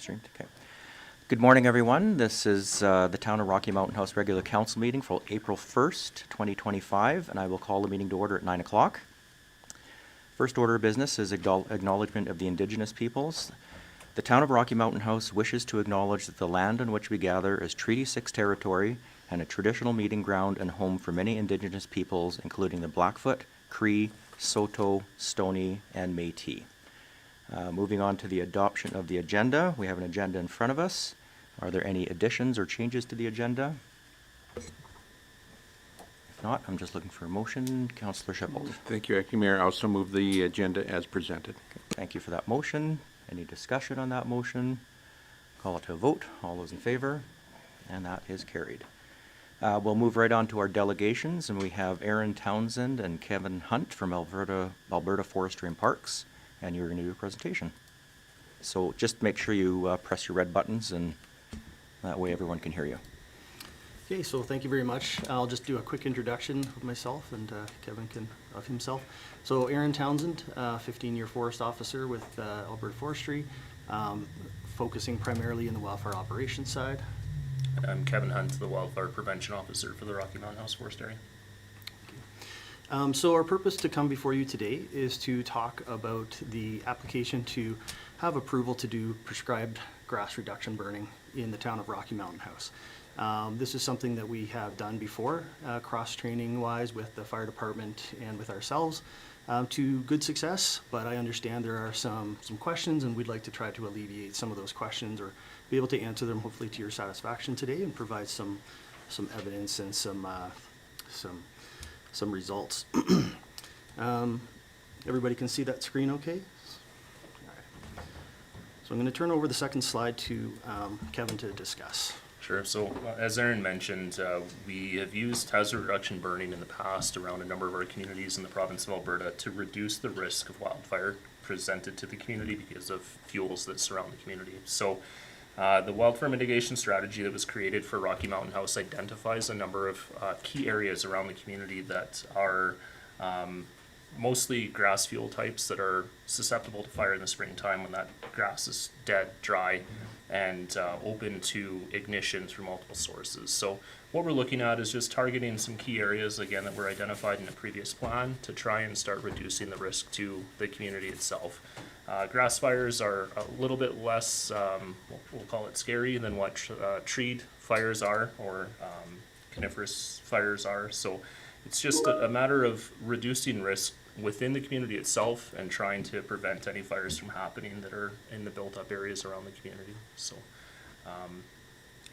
Okay. Good morning, everyone. This is the Town of Rocky Mountain House regular council meeting for April 1st, 2025, and I will call the meeting to order at 9 o'clock. First order of business is acknowledgement of the Indigenous peoples. The Town of Rocky Mountain House wishes to acknowledge that the land on which we gather is Treaty 6 territory and a traditional meeting ground and home for many Indigenous peoples, including the Blackfoot, Cree, Saulteaux, Stoney, and Métis. Moving on to the adoption of the agenda, we have an agenda in front of us. Are there any additions or changes to the agenda? If not, I'm just looking for a motion. Councillor Shippold. Thank you, Acting Mayor. I also move the agenda as presented. Okay, thank you for that motion. Any discussion on that motion? Call it to a vote. All those in favor? And that is carried. We'll move right on to our delegations, and we have Aaron Townsend and Kevin Hunt from Alberta Forestry and Parks, and you're going to do a presentation. So just make sure you press your red buttons, and that way everyone can hear you. Okay, so thank you very much. I'll just do a quick introduction of myself, and Kevin can of himself. So Aaron Townsend, 15-year forest officer with Alberta Forestry, focusing primarily in the wildfire operations side. I'm Kevin Hunt, the Wildfire Prevention Officer for the Rocky Mountain House Forest Area. So our purpose to come before you today is to talk about the application to have approval to do prescribed grass reduction burning in the town of Rocky Mountain House. This is something that we have done before, cross-training wise with the fire department and with ourselves to good success, but I understand there are some questions, and we'd like to try to alleviate some of those questions or be able to answer them hopefully to your satisfaction today and provide some evidence and some results. Everybody can see that screen okay? All right. So I'm going to turn over the second slide to Kevin to discuss. Sure. So as Aaron mentioned, we have used hazard reduction burning in the past around a number of our communities in the province of Alberta to reduce the risk of wildfire presented to the community because of fuels that surround the community. So the wildfire mitigation strategy that was created for Rocky Mountain House identifies a number of key areas around the community that are mostly grass fuel types that are susceptible to fire in the springtime when that grass is dead, dry, and open to ignition through multiple sources. So what we're looking at is just targeting some key areas, again, that were identified in a previous plan to try and start reducing the risk to the community itself. Grass fires are a little bit less, we'll call it scary, than what treed fires are, or coniferous fires are. So it's just a matter of reducing risk within the community itself and trying to prevent any fires from happening that are in the built-up areas around the community. So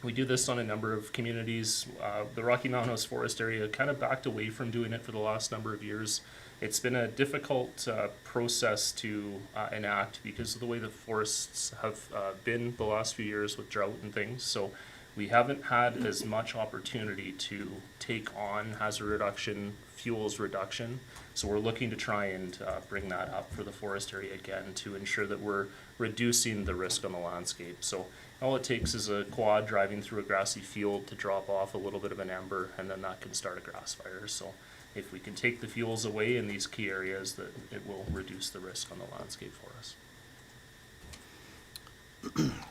we do this on a number of communities. The Rocky Mountain House Forest Area kind of backed away from doing it for the last number of years. It's been a difficult process to enact because of the way the forests have been the last few years with drought and things. So we haven't had as much opportunity to take on hazard reduction, fuels reduction. So we're looking to try and bring that up for the forest area again to ensure that we're reducing the risk on the landscape. So all it takes is a quad driving through a grassy field to drop off a little bit of an ember, and then that can start a grass fire. So if we can take the fuels away in these key areas, that it will reduce the risk on the landscape for us.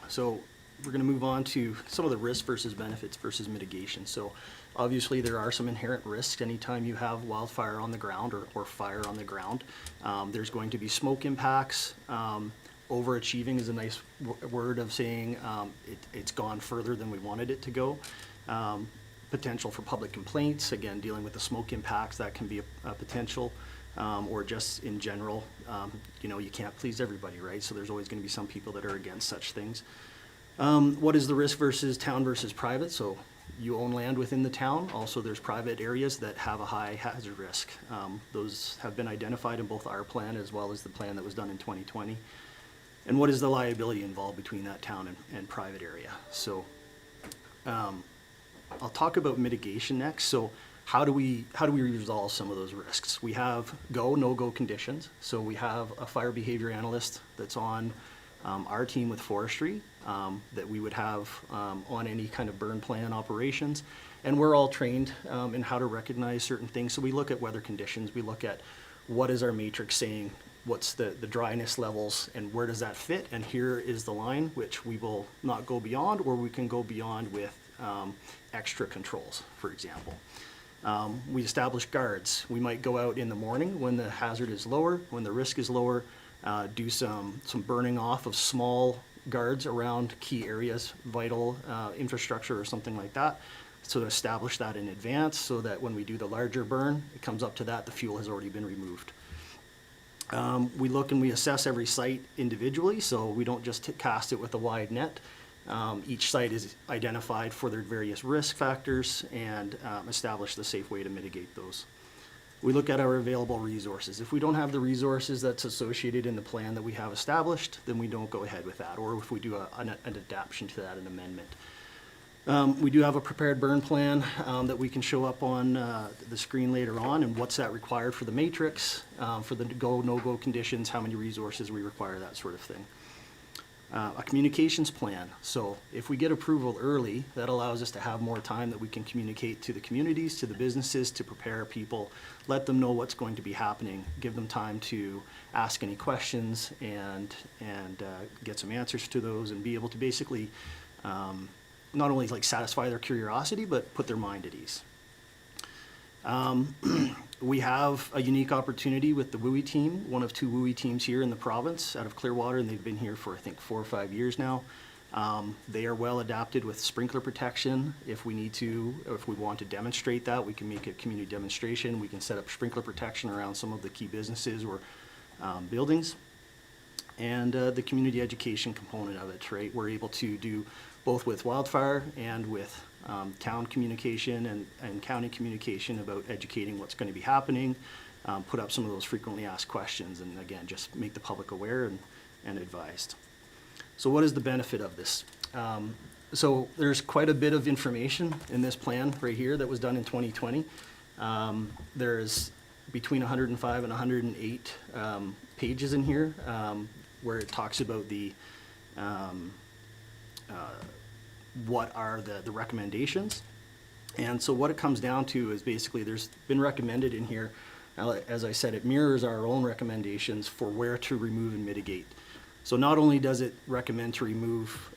So we're going to move on to some of the risks versus benefits versus mitigation. So obviously there are some inherent risks anytime you have wildfire on the ground or fire on the ground. There's going to be smoke impacts. Overachieving is a nice word of saying it's gone further than we wanted it to go. Potential for public complaints, again, dealing with the smoke impacts, that can be a potential, or just in general, you can't please everybody, right? So there's always going to be some people that are against such things. What is the risk versus town versus private? So you own land within the town. Also, there's private areas that have a high hazard risk. Those have been identified in both our plan as well as the plan that was done in 2020. And what is the liability involved between that town and private area? So I'll talk about mitigation next. So how do we resolve some of those risks? We have go, no-go conditions. So we have a fire behavior analyst that's on our team with forestry that we would have on any kind of burn plan operations. And we're all trained in how to recognize certain things. So we look at weather conditions. We look at what is our matrix saying, what's the dryness levels, and where does that fit? And here is the line, which we will not go beyond, or we can go beyond with extra controls, for example. We establish guards. We might go out in the morning when the hazard is lower, when the risk is lower, do some burning off of small guards around key areas, vital infrastructure or something like that. So to establish that in advance so that when we do the larger burn, it comes up to that, the fuel has already been removed. We look and we assess every site individually, so we don't just cast it with a wide net. Each site is identified for their various risk factors and establish the safe way to mitigate those. We look at our available resources. If we don't have the resources that's associated in the plan that we have established, then we don't go ahead with that, or if we do an adaptation to that, an amendment. We do have a prepared burn plan that we can show up on the screen later on, and what's that required for the matrix, for the go, no-go conditions, how many resources we require, that sort of thing. A communications plan. So if we get approval early, that allows us to have more time that we can communicate to the communities, to the businesses, to prepare people, let them know what's going to be happening, give them time to ask any questions and get some answers to those, and be able to basically not only like satisfy their curiosity, but put their mind at ease. We have a unique opportunity with the WUI team, one of 2 WUI teams here in the province out of Clearwater, and they've been here for I think 4 or 5 years now. They are well adapted with sprinkler protection. If we need to, or if we want to demonstrate that, we can make a community demonstration. We can set up sprinkler protection around some of the key businesses or buildings. And the community education component of it, right? We're able to do both with wildfire and with town communication and county communication about educating what's going to be happening, put up some of those frequently asked questions, and again, just make the public aware and advised. So what is the benefit of this? So there's quite a bit of information in this plan right here that was done in 2020. There's between 105 and 108 pages in here where it talks about the what are the recommendations. And so what it comes down to is basically there's been recommended in here, as I said, it mirrors our own recommendations for where to remove and mitigate. So not only does it recommend to remove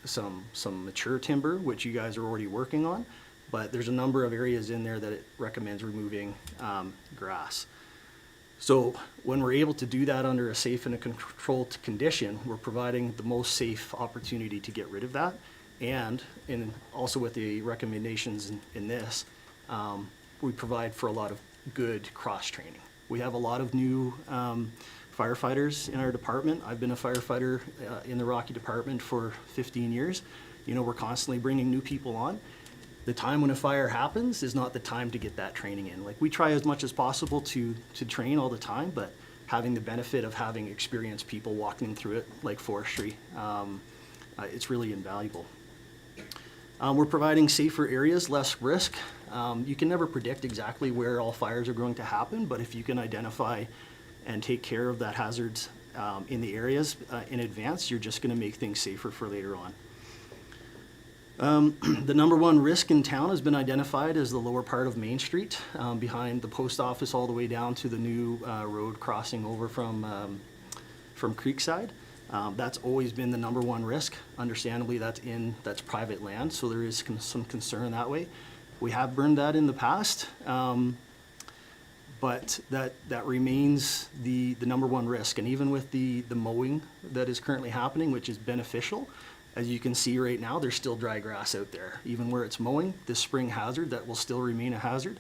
some mature timber, which you guys are already working on, but there's a number of areas in there that it recommends removing grass. So when we're able to do that under a safe and a controlled condition, we're providing the most safe opportunity to get rid of that. And also with the recommendations in this, we provide for a lot of good cross-training. We have a lot of new firefighters in our department. I've been a firefighter in the Rocky Department for 15 years. You know, we're constantly bringing new people on. The time when a fire happens is not the time to get that training in. Like, we try as much as possible to train all the time, but having the benefit of having experienced people walking through it, like forestry, it's really invaluable. We're providing safer areas, less risk. You can never predict exactly where all fires are going to happen, but if you can identify and take care of that hazards in the areas in advance, you're just going to make things safer for later on. The number one risk in town has been identified as the lower part of Main Street, behind the post office all the way down to the new road crossing over from Creekside. That's always been the number one risk. Understandably, that's private land, so there is some concern that way. We have burned that in the past, but that remains the number one risk. And even with the mowing that is currently happening, which is beneficial, as you can see right now, there's still dry grass out there. Even where it's mowing, this spring hazard, that will still remain a hazard.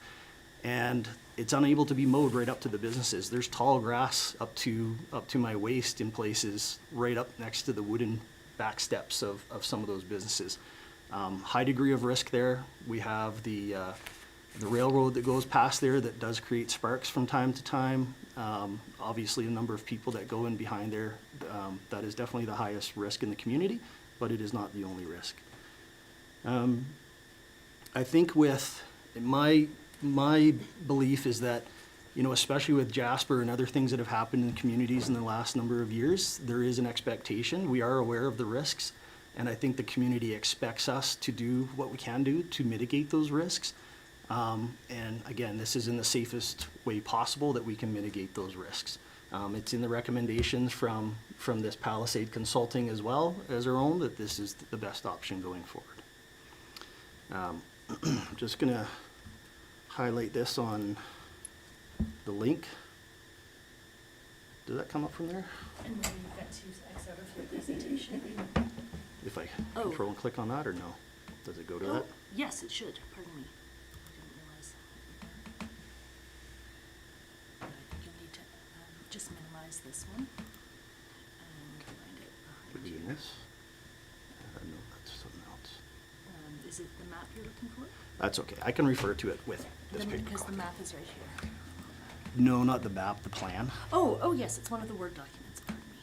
And it's unable to be mowed right up to the businesses. There's tall grass up to my waist in places, right up next to the wooden back steps of some of those businesses. High degree of risk there. We have the railroad that goes past there that does create sparks from time to time. Obviously, a number of people that go in behind there, that is definitely the highest risk in the community, but it is not the only risk. I think with my belief is that, you know, especially with Jasper and other things that have happened in communities in the last number of years, there is an expectation. We are aware of the risks, and I think the community expects us to do what we can do to mitigate those risks. And again, this is in the safest way possible that we can mitigate those risks. It's in the recommendations from this Palisade Consulting as well as our own, that this is the best option going forward. I'm just gonna highlight this on the link. Did that come up from there? And then you've got to X out of your presentation. If I Oh. control and click on that, or no? Does it go to Oh, that? yes, it should, pardon me. I didn't realize. I think you'll need to just minimize this one. And find it Would behind be you. in this? No, that's something else. Is it the map you're looking for? That's okay. I can refer to it with this paper Because the copy. map is right here. No, not the map, the plan. Oh, yes, it's one of the Word documents, pardon me.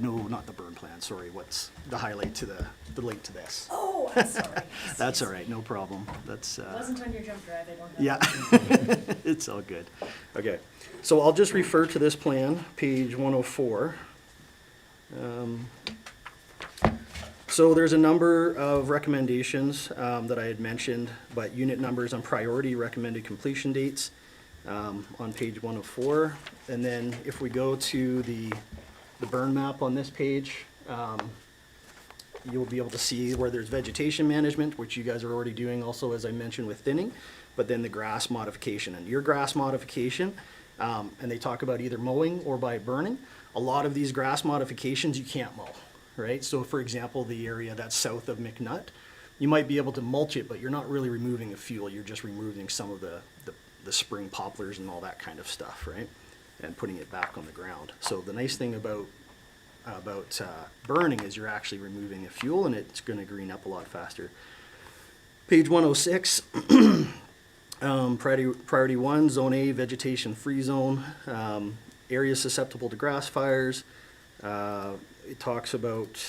No, not the burn plan, sorry. What's the highlight to the link to this? Oh, I'm sorry. That's all right, no problem. That's, Wasn't on your jump drive, I don't have. yeah, it's all good. Okay, so I'll just refer to this plan, page 104. So there's a number of recommendations that I had mentioned, but unit numbers on priority, recommended completion dates on page 104. And then if we go to the burn map on this page, you'll be able to see where there's vegetation management, which you guys are already doing also, as I mentioned, with thinning, but then the grass modification. And your grass modification, and they talk about either mowing or by burning. A lot of these grass modifications you can't mow, right? So for example, the area that's south of McNutt, you might be able to mulch it, but you're not really removing the fuel. You're just removing some of the spring poplars and all that kind of stuff, right? And putting it back on the ground. So the nice thing about burning is you're actually removing the fuel, and it's going to green up a lot faster. Page 106, priority 1, zone A, vegetation free zone, areas susceptible to grass fires. It talks about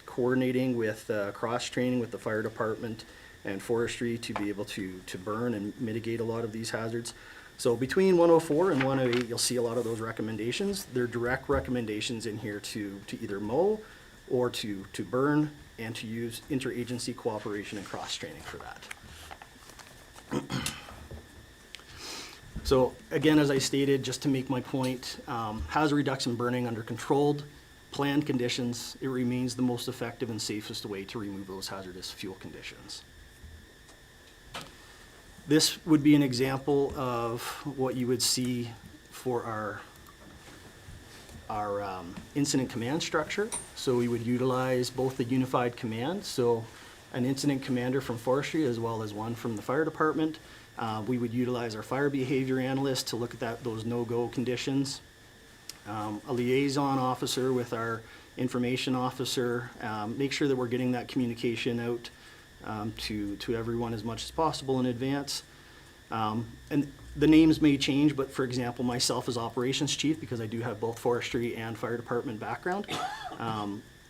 coordinating with cross-training with the fire department and forestry to be able to burn and mitigate a lot of these hazards. So between 104 and 108, you'll see a lot of those recommendations. They're direct recommendations in here to either mow or to burn, and to use interagency cooperation and cross-training for that. So again, as I stated, just to make my point, hazard reduction burning under controlled, planned conditions, it remains the most effective and safest way to remove those hazardous fuel conditions. This would be an example of what you would see for our incident command structure. So we would utilize both the unified command, so an incident commander from forestry as well as one from the fire department. We would utilize our fire behavior analyst to look at those no-go conditions. A liaison officer with our information officer, make sure that we're getting that communication out to everyone as much as possible in advance. And the names may change, but for example, myself as operations chief, because I do have both forestry and fire department background,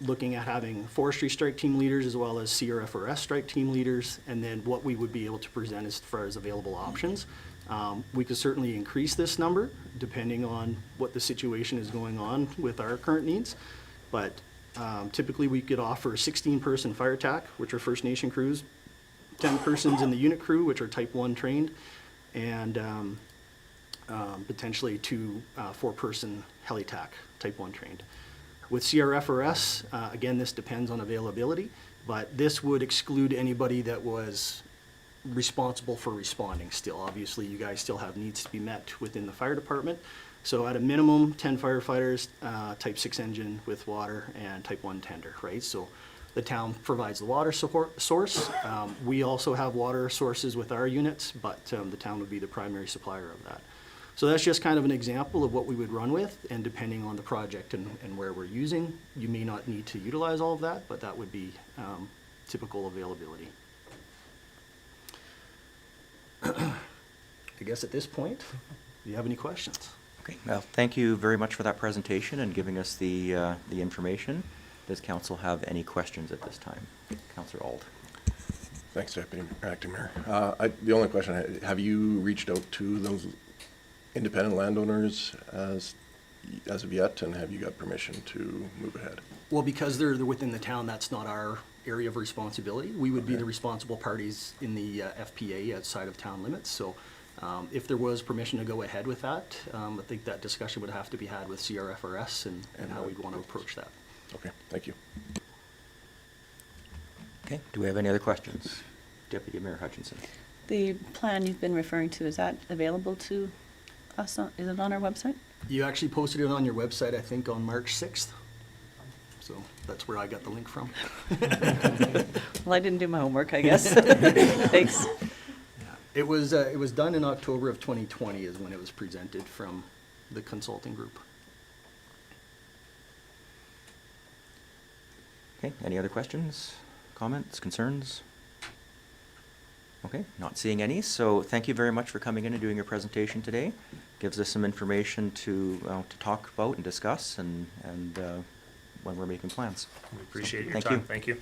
looking at having forestry strike team leaders as well as CRFRS strike team leaders, and then what we would be able to present as far as available options. We could certainly increase this number depending on what the situation is going on with our current needs, but typically we could offer a 16-person fire TAC, which are First Nation crews, 10 persons in the unit crew, which are Type 1 trained, and potentially 2 4-person heli TAC, Type 1 trained. With CRFRS, again, this depends on availability, but this would exclude anybody that was responsible for responding still. Obviously, you guys still have needs to be met within the fire department. So at a minimum, 10 firefighters, Type 6 engine with water, and Type 1 tender, right? So the town provides the water support source. We also have water sources with our units, but the town would be the primary supplier of that. So that's just kind of an example of what we would run with, and depending on the project and where we're using, you may not need to utilize all of that, but that would be typical availability. I guess at this point, do you have any questions? Okay, well, thank you very much for that presentation and giving us the information. Does council have any questions at this time? Councillor Auld. Thanks, Deputy Acting Mayor. The only question, have you reached out to those independent landowners as of yet, and have you got permission to move ahead? Well, because they're within the town, that's not our area of responsibility. We would be Okay. the responsible parties in the FPA outside of town limits. So if there was permission to go ahead with that, I think that discussion would have to be had with CRFRS and how we'd want to approach that. Okay, thank you. Okay, do we have any other questions? Deputy Mayor Hutchinson. The plan you've been referring to, is that available to us? Is it on our website? You actually posted it on your website, I think, on March 6th. So that's where I got the link from. Well, I didn't do my homework, I guess. Thanks. It was done in October of 2020 is when it was presented from the consulting group. Okay, any other questions, comments, concerns? Okay, not seeing any, so thank you very much for coming in and doing your presentation today. Gives us some information to talk about and discuss and when we're making plans. We appreciate your Thank time. you. Thank you.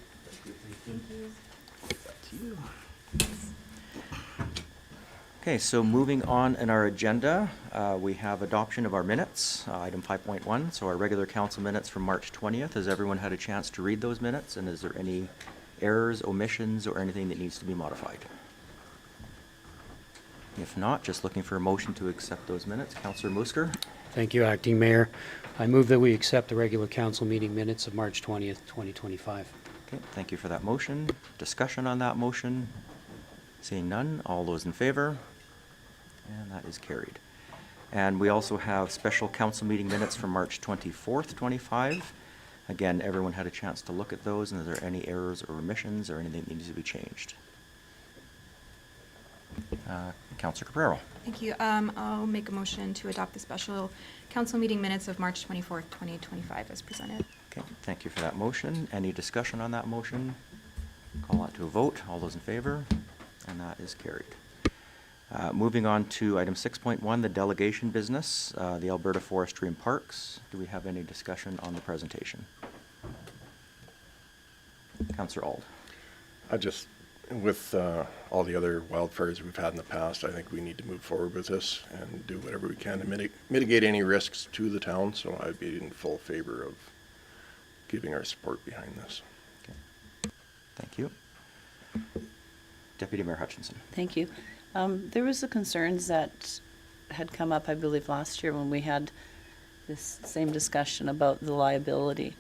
To you. Okay, so moving on in our agenda, we have adoption of our minutes, item 5.1, so our regular council minutes from March 20th. Has everyone had a chance to read those minutes, and is there any errors, omissions, or anything that needs to be modified? If not, just looking for a motion to accept those minutes. Councillor Musker. Thank you, Acting Mayor. I move that we accept the regular council meeting minutes of March 20th, 2025. Okay, thank you for that motion. Discussion on that motion? Seeing none, all those in favor? And that is carried. And we also have special council meeting minutes from March 24th, 25. Again, everyone had a chance to look at those, and are there any errors or omissions or anything that needs to be changed? Councillor Caprero. Thank you. I'll make a motion to adopt the special council meeting minutes of March 24th, 2025 as presented. Okay, thank you for that motion. Any discussion on that motion? Call that to a vote. All those in favor? And that is carried. Moving on to item 6.1, the delegation business, the Alberta Forestry and Parks. Do we have any discussion on the presentation? Councillor Auld. With all the other wildfires we've had in the past, I think we need to move forward with this and do whatever we can to mitigate any risks to the town, so I'd be in full favor of giving our support behind this. Okay. Thank you. Deputy Mayor Hutchinson. Thank you. There was the concerns that had come up, I believe, last year when we had this same discussion about the liability.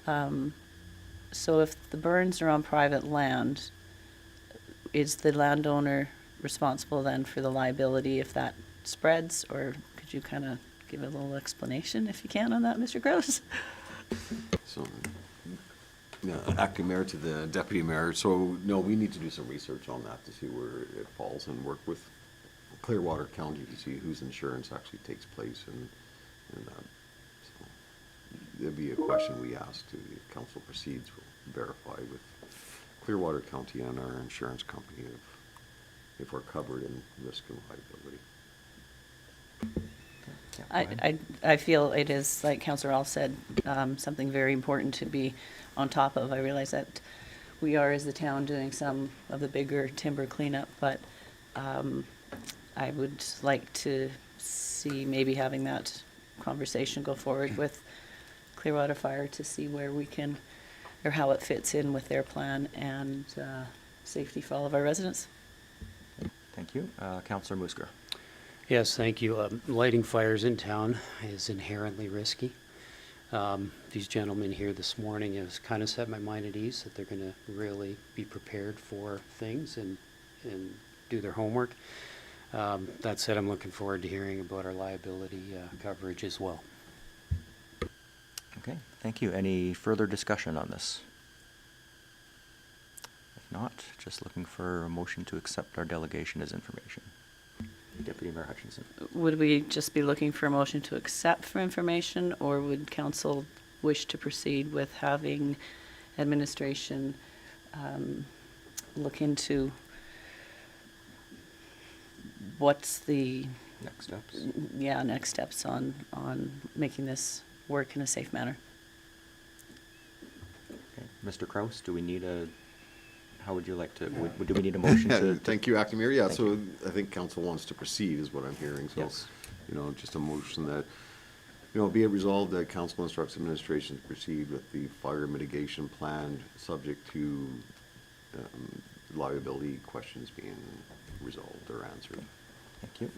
So if the burns are on private land, is the landowner responsible then for the liability if that spreads? Or could you kind of give a little explanation, if you can, on that, Mr. Gross? So, yeah, Acting Mayor to the Deputy Mayor. So, no, we need to do some research on that to see where it falls and work with Clearwater County to see whose insurance actually takes place and that. So, there'd be a question we ask to the council proceeds. We'll verify with Clearwater County and our insurance company if we're covered in risk and liability. Yeah, go ahead. I feel it is, like Councillor All said, something very important to be on top of. I realize that we are, as the town, doing some of the bigger timber cleanup, but I would like to see maybe having that conversation go forward with Clearwater Fire to see where we can, or how it fits in with their plan and safety for all of our residents. Thank you. Councillor Musker. Yes, thank you. Lighting fires in town is inherently risky. These gentlemen here this morning has kind of set my mind at ease that they're going to really be prepared for things and do their homework. That said, I'm looking forward to hearing about our liability coverage as well. Okay, thank you. Any further discussion on this? If not, just looking for a motion to accept our delegation as information. Deputy Mayor Hutchinson. Would we just be looking for a motion to accept for information, or would council wish to proceed with having administration look into what's the, Next steps. next steps on making this work in a safe manner? Okay. Mr. Kraus, do we need how would you like to, do we need a motion to? Thank you, Acting Mayor. Yeah, Thank so you. I think council wants to proceed is what I'm hearing. So, Yes. just a motion that, be it resolved that council instructs administration to proceed with the fire mitigation plan subject to liability questions being resolved or answered. Thank you.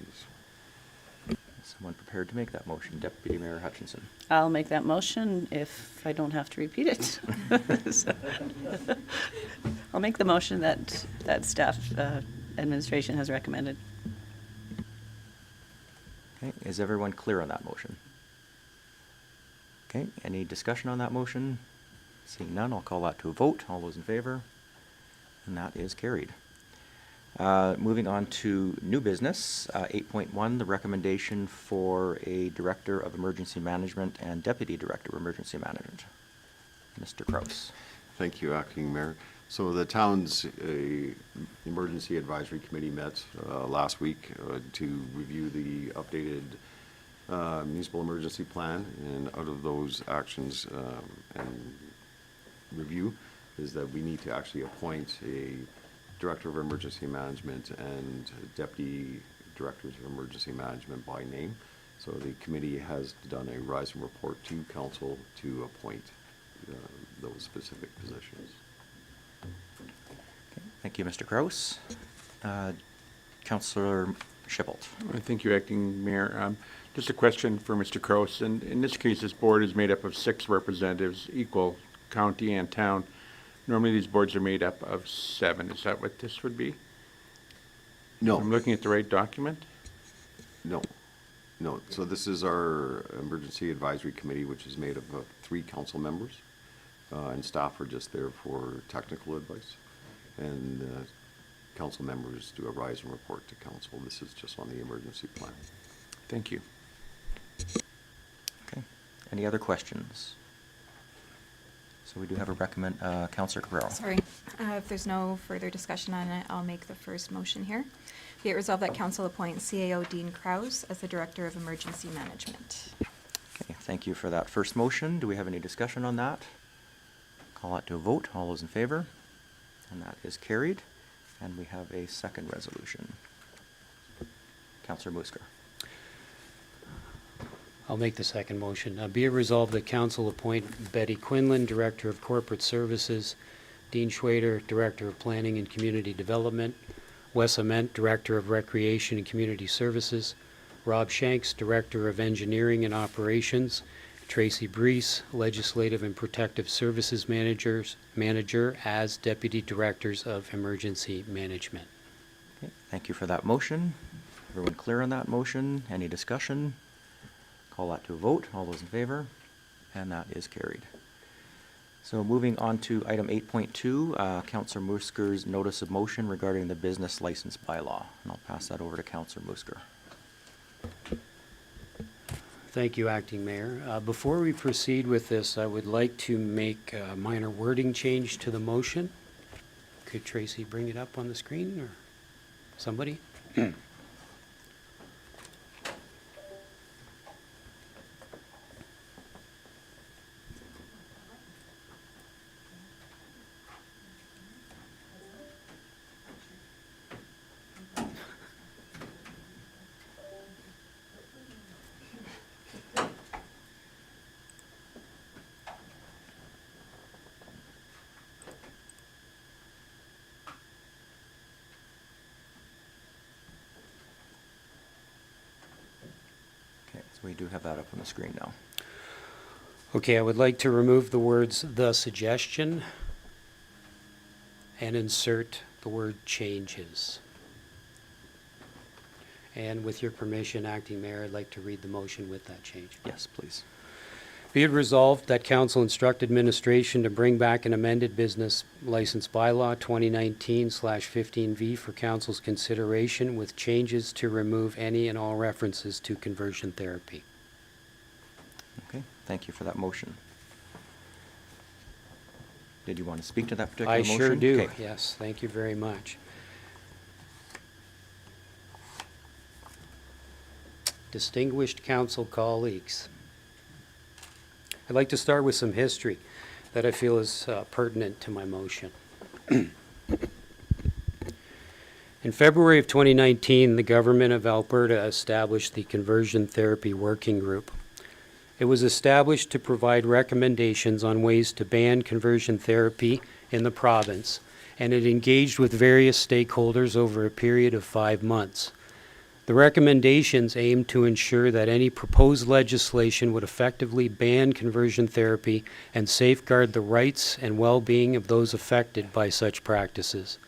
Is someone prepared to make that motion? Deputy Mayor Hutchinson. I'll make that motion if I don't have to repeat it. So, I'll make the motion that staff administration has recommended. Okay, is everyone clear on that motion? Okay, any discussion on that motion? Seeing none, I'll call that to a vote. All those in favor? And that is carried. Moving on to new business, 8.1, the recommendation for a Director of Emergency Management and Deputy Director of Emergency Management. Mr. Kraus. Thank you, Acting Mayor. So the town's Emergency Advisory Committee met last week to review the updated municipal emergency plan, and out of those actions and review is that we need to actually appoint a Director of Emergency Management and Deputy Directors of Emergency Management by name. So the committee has done a rise and report to council to appoint those specific positions. Okay, thank you, Mr. Kraus. Councillor Schibelt. Thank you, Acting Mayor. Just a question for Mr. Kraus. And in this case, this board is made up of 6 representatives, equal county and town. Normally, these boards are made up of 7. Is that what this would be? No. I'm looking at the right document? No. So this is our Emergency Advisory Committee, which is made up of 3 council members, and staff are just there for technical advice. And council members do a rise and report to council. This is just on the emergency plan. Thank you. Okay, any other questions? So we do have a recommend, Councillor Cabrero. Sorry, if there's no further discussion on it, I'll make the first motion here. Be it resolved that council appoint CAO Dean Kraus as the Director of Emergency Management. Okay, thank you for that first motion. Do we have any discussion on that? Call it to a vote. All those in favor? And that is carried. And we have a second resolution. Councillor Musker. I'll make the second motion. Be it resolved that council appoint Betty Quinlan, Director of Corporate Services, Dean Schwader, Director of Planning and Community Development, Wes Ament, Director of Recreation and Community Services, Rob Shanks, Director of Engineering and Operations, Tracy Brees, Legislative and Protective Services Manager as Deputy Directors of Emergency Management. Okay, thank you for that motion. Everyone clear on that motion? Any discussion? Call that to a vote. All those in favor? And that is carried. So moving on to item 8.2, Councillor Musker's notice of motion regarding the business license bylaw. And I'll pass that over to Councillor Musker. Thank you, Acting Mayor. Before we proceed with this, I would like to make a minor wording change to the motion. Could Tracy bring it up on the screen, or somebody? Okay, so we do have that up on the screen now. Okay, I would like to remove the words "the suggestion" and insert the word "changes." And with your permission, Acting Mayor, I'd like to read the motion with that change. Yes, please. Be it resolved that council instruct administration to bring back an amended business license bylaw 2019/15V for council's consideration with changes to remove any and all references to conversion therapy. Okay, thank you for that motion. Did you want to speak to that particular I motion? sure do, Okay. yes, thank you very much. Distinguished council colleagues, I'd like to start with some history that I feel is pertinent to my motion. In February of 2019, the government of Alberta established the Conversion Therapy Working Group. It was established to provide recommendations on ways to ban conversion therapy in the province, and it engaged with various stakeholders over a period of 5 months. The recommendations aimed to ensure that any proposed legislation would effectively ban conversion therapy and safeguard the rights and well-being of those affected by such practices.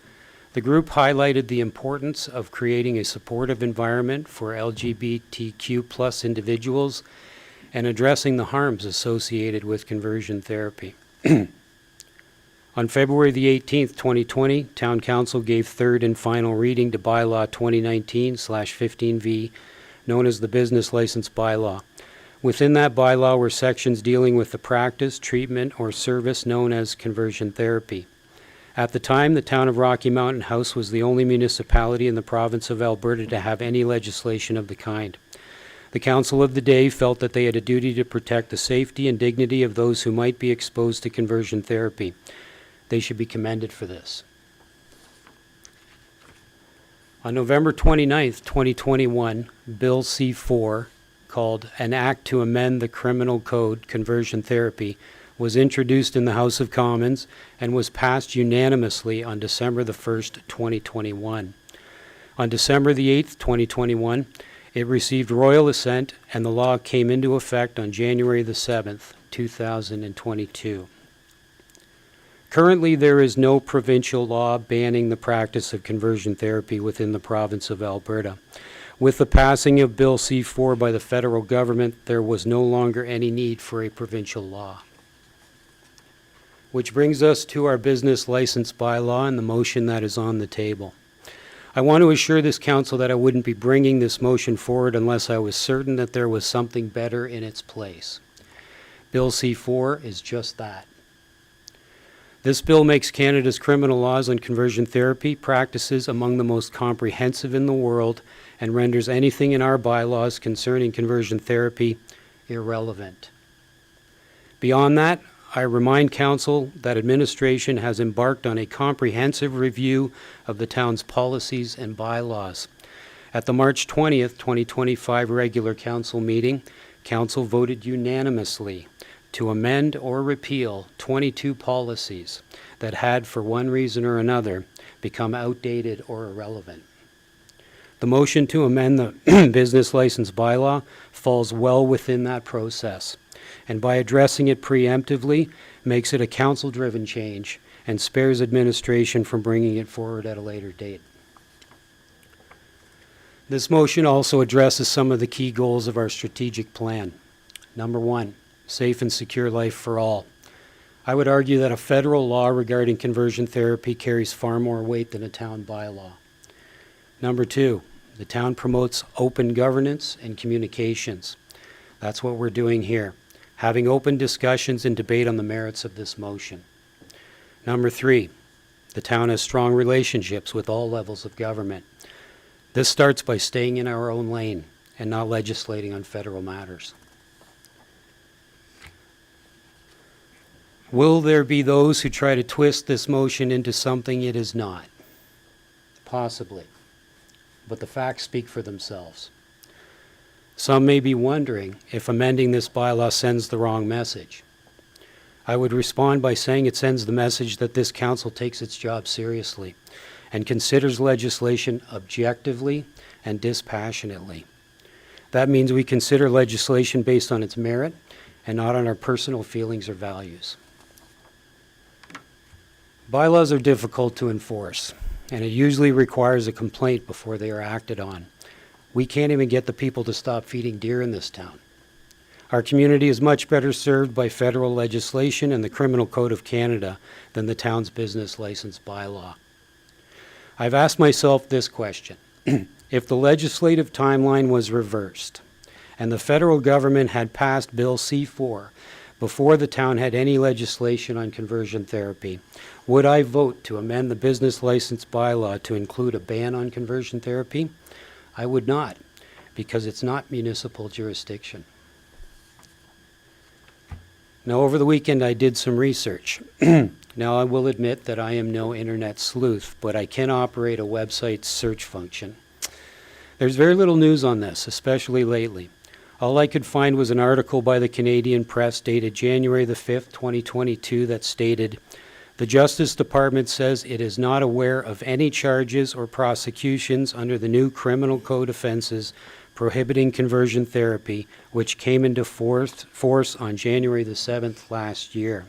The group highlighted the importance of creating a supportive environment for LGBTQ+ individuals and addressing the harms associated with conversion therapy. On February the 18th, 2020, Town Council gave third and final reading to Bylaw 2019/15V, known as the Business License Bylaw. Within that bylaw were sections dealing with the practice, treatment, or service known as conversion therapy. At the time, the town of Rocky Mountain House was the only municipality in the province of Alberta to have any legislation of the kind. The council of the day felt that they had a duty to protect the safety and dignity of those who might be exposed to conversion therapy. They should be commended for this. On November 29th, 2021, Bill C-4, called An Act to Amend the Criminal Code Conversion Therapy, was introduced in the House of Commons and was passed unanimously on December the 1st, 2021. On December the 8th, 2021, it received royal assent and the law came into effect on January the 7th, 2022. Currently, there is no provincial law banning the practice of conversion therapy within the province of Alberta. With the passing of Bill C-4 by the federal government, there was no longer any need for a provincial law. Which brings us to our business license bylaw and the motion that is on the table. I want to assure this council that I wouldn't be bringing this motion forward unless I was certain that there was something better in its place. Bill C-4 is just that. This bill makes Canada's criminal laws on conversion therapy practices among the most comprehensive in the world and renders anything in our bylaws concerning conversion therapy irrelevant. Beyond that, I remind Council that administration has embarked on a comprehensive review of the town's policies and bylaws. At the March 20th, 2025 regular Council meeting, Council voted unanimously to amend or repeal 22 policies that had, for one reason or another, become outdated or irrelevant. The motion to amend the business license bylaw falls well within that process, and by addressing it preemptively, makes it a council-driven change and spares administration from bringing it forward at a later date. This motion also addresses some of the key goals of our strategic plan. Number one, safe and secure life for all. I would argue that a federal law regarding conversion therapy carries far more weight than a town bylaw. Number two, the town promotes open governance and communications. That's what we're doing here, having open discussions and debate on the merits of this motion. Number three, the town has strong relationships with all levels of government. This starts by staying in our own lane and not legislating on federal matters. Will there be those who try to twist this motion into something it is not? Possibly. But the facts speak for themselves. Some may be wondering if amending this bylaw sends the wrong message. I would respond by saying it sends the message that this council takes its job seriously and considers legislation objectively and dispassionately. That means we consider legislation based on its merit and not on our personal feelings or values. Bylaws are difficult to enforce, and it usually requires a complaint before they are acted on. We can't even get the people to stop feeding deer in this town. Our community is much better served by federal legislation and the Criminal Code of Canada than the town's business license bylaw. I've asked myself this question. If the legislative timeline was reversed and the federal government had passed Bill C-4 before the town had any legislation on conversion therapy, would I vote to amend the business license bylaw to include a ban on conversion therapy? I would not, because it's not municipal jurisdiction. Now, over the weekend, I did some research. Now, I will admit that I am no internet sleuth, but I can operate a website search function. There's very little news on this, especially lately. All I could find was an article by the Canadian Press dated January the 5th, 2022, that stated, "The Justice Department says it is not aware of any charges or prosecutions under the new criminal code offenses prohibiting conversion therapy, which came into force on January the 7th last year."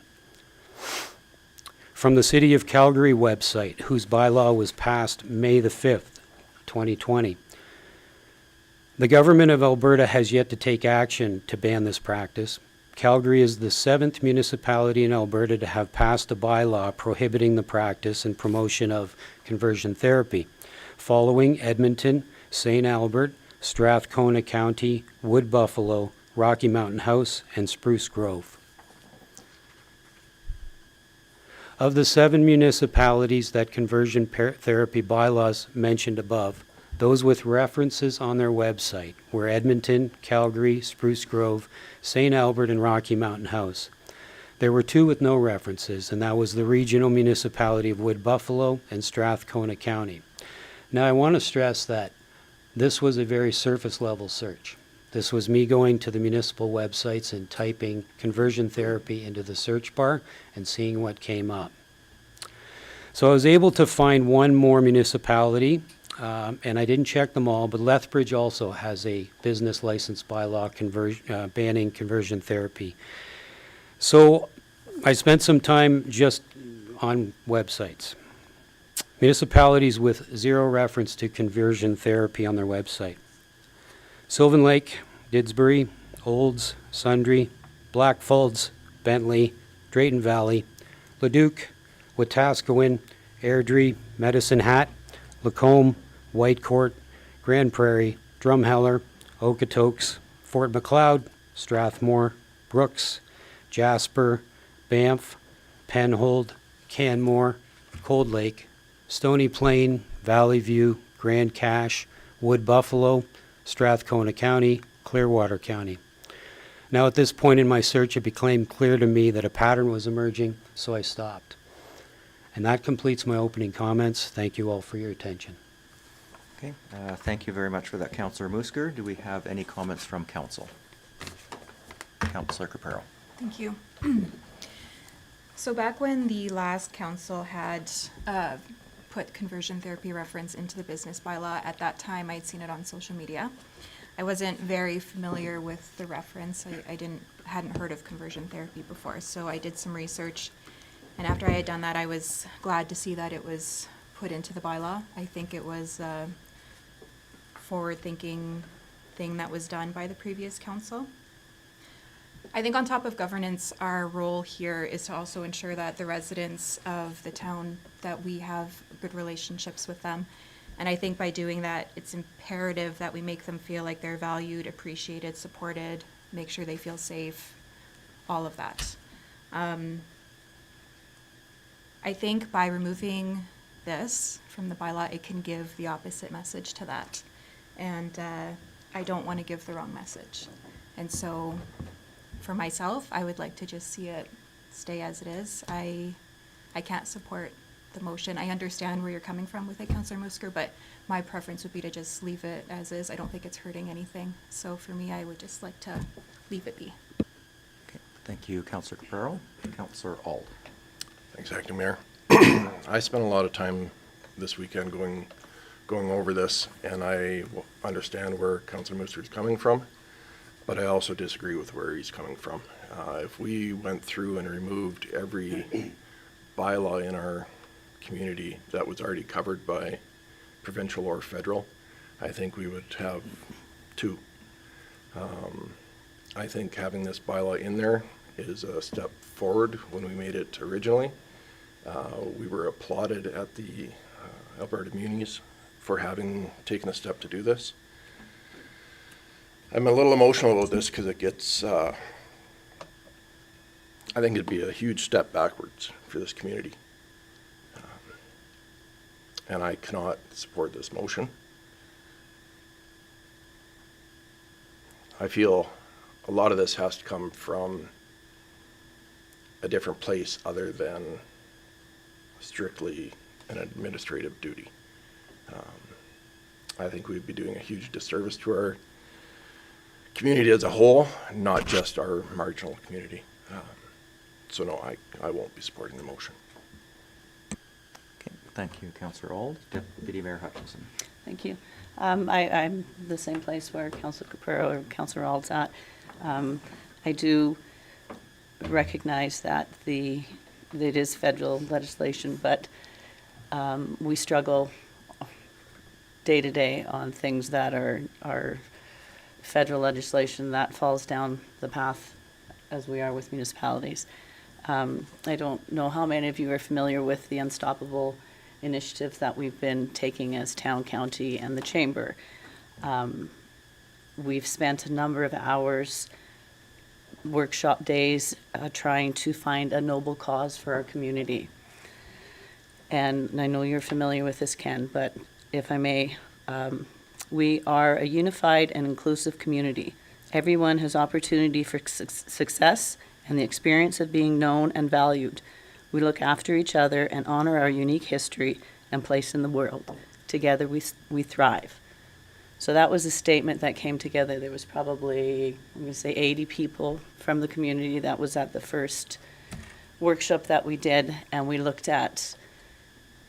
From the City of Calgary website, whose bylaw was passed May the 5th, 2020. The government of Alberta has yet to take action to ban this practice. Calgary is the 7th municipality in Alberta to have passed a bylaw prohibiting the practice and promotion of conversion therapy, following Edmonton, St. Albert, Strathcona County, Wood Buffalo, Rocky Mountain House, and Spruce Grove. Of the 7 municipalities that conversion therapy bylaws mentioned above, those with references on their website were Edmonton, Calgary, Spruce Grove, St. Albert, and Rocky Mountain House. There were 2 with no references, and that was the regional municipality of Wood Buffalo and Strathcona County. Now, I want to stress that this was a very surface level search. This was me going to the municipal websites and typing conversion therapy into the search bar and seeing what came up. So I was able to find one more municipality, and I didn't check them all, but Lethbridge also has a business license bylaw banning conversion therapy. So I spent some time just on websites. Municipalities with 0 reference to conversion therapy on their website: Sylvan Lake, Didsbury, Olds, Sundre, Blackfalds, Bentley, Drayton Valley, Leduc, Wetaskiwin, Airdrie, Medicine Hat, Lacombe, Whitecourt, Grand Prairie, Drumheller, Okotoks, Fort Macleod, Strathmore, Brooks, Jasper, Banff, Penhold, Canmore, Cold Lake, Stony Plain, Valley View, Grand Cache, Wood Buffalo, Strathcona County, Clearwater County. Now, at this point in my search, it became clear to me that a pattern was emerging, so I stopped. And that completes my opening comments. Thank you all for your attention. Okay, thank you very much for that, Councillor Musker. Do we have any comments from council? Councillor Capero. Thank you. So back when the last council had put conversion therapy reference into the business bylaw, at that time I'd seen it on social media. I wasn't very familiar with the reference. I hadn't heard of conversion therapy before, so I did some research. And after I had done that, I was glad to see that it was put into the bylaw. I think it was a forward-thinking thing that was done by the previous council. I think on top of governance, our role here is to also ensure that the residents of the town, that we have good relationships with them. And I think by doing that, it's imperative that we make them feel like they're valued, appreciated, supported, make sure they feel safe, all of that. I think by removing this from the bylaw, it can give the opposite message to that. And I don't want to give the wrong message. And so for myself, I would like to just see it stay as it is. I can't support the motion. I understand where you're coming from with it, Councillor Musker, but my preference would be to just leave it as is. I don't think it's hurting anything. So for me, I would just like to leave it be. Okay, thank you, Councillor Capero. Councillor Auld. Thanks, Acting Mayor. I spent a lot of time this weekend going over this, and I understand where Councillor Musker is coming from, but I also disagree with where he's coming from. If we went through and removed every bylaw in our community that was already covered by provincial or federal, I think we would have 2. I think having this bylaw in there is a step forward. When we made it originally, we were applauded at the Alberta Munis for having taken a step to do this. I'm a little emotional about this because it gets, I think it'd be a huge step backwards for this community. And I cannot support this motion. I feel a lot of this has to come from a different place other than strictly an administrative duty. I think we'd be doing a huge disservice to our community as a whole, not just our marginal community. So no, I won't be supporting the motion. Okay, thank you, Councillor Auld. Deputy Mayor Hutchinson. Thank you. I'm the same place where Councillor Capero or Councillor Ald's at. I do recognize that it is federal legislation, but we struggle day to day on things that are federal legislation that falls down the path as we are with municipalities. I don't know how many of you are familiar with the Unstoppable initiative that we've been taking as town, county, and the chamber. We've spent a number of hours, workshop days, trying to find a noble cause for our community. And I know you're familiar with this, Ken, but if I may, we are a unified and inclusive community. Everyone has opportunity for success and the experience of being known and valued. We look after each other and honor our unique history and place in the world. Together we thrive. So that was a statement that came together. There was probably, I'm going to say 80 people from the community that was at the first workshop that we did, and we looked at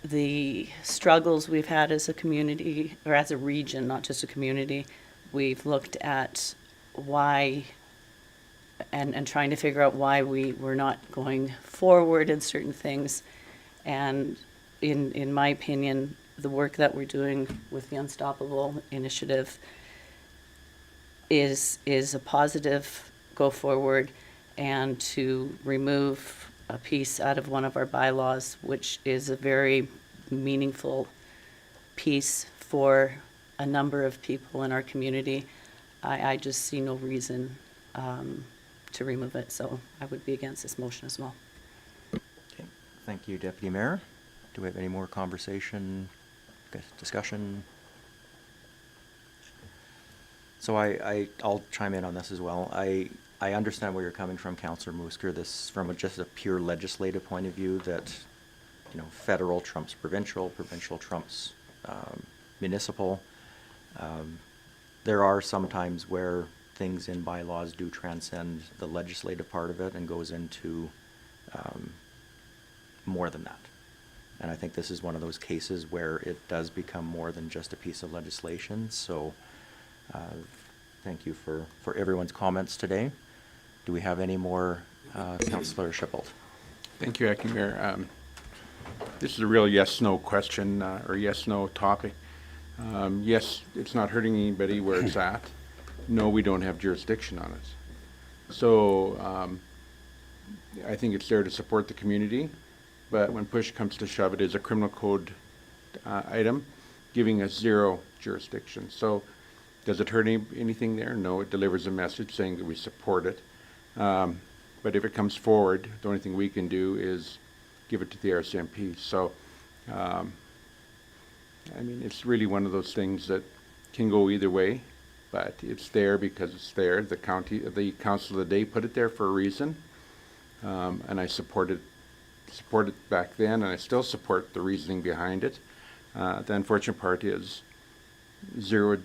the struggles we've had as a community, or as a region, not just a community. We've looked at why, and trying to figure out why we were not going forward in certain things. And in my opinion, the work that we're doing with the Unstoppable initiative is a positive go forward, and to remove a piece out of one of our bylaws, which is a very meaningful piece for a number of people in our community. I just see no reason to remove it, so I would be against this motion as well. Okay, thank you, Deputy Mayor. Do we have any more conversation, discussion? So I'll chime in on this as well. I understand where you're coming from, Councillor Moosker. This from just a pure legislative point of view, that federal trumps provincial, provincial trumps municipal. There are some times where things in bylaws do transcend the legislative part of it and goes into more than that. And I think this is one of those cases where it does become more than just a piece of legislation. So thank you for everyone's comments today. Do we have any more, Councillor Shippold? Thank you, Acting Mayor. This is a real yes-no question, or yes-no topic. Yes, it's not hurting anybody where it's at. No, we don't have jurisdiction on it. So I think it's there to support the community, but when push comes to shove, it is a criminal code item giving us zero jurisdiction. So does it hurt anything there? No, it delivers a message saying that we support it. But if it comes forward, the only thing we can do is give it to the RCMP. So, I mean, it's really one of those things that can go either way, but it's there because it's there. The council of the day put it there for a reason, and I supported back then, and I still support the reasoning behind it. The unfortunate part is zero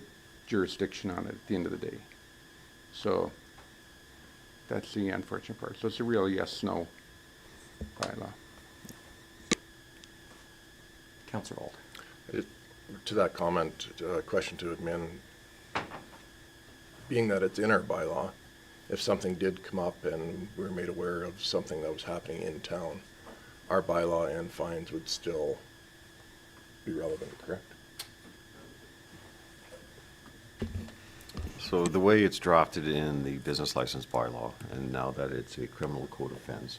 jurisdiction on it at the end of the day. So that's the unfortunate part. So it's a real yes/no bylaw. Councillor Auld. To that comment, question to admin, being that it's in our bylaw, if something did come up and we were made aware of something that was happening in town, our bylaw and fines would still be relevant, correct? So the way it's drafted in the business license bylaw, and now that it's a criminal code offense,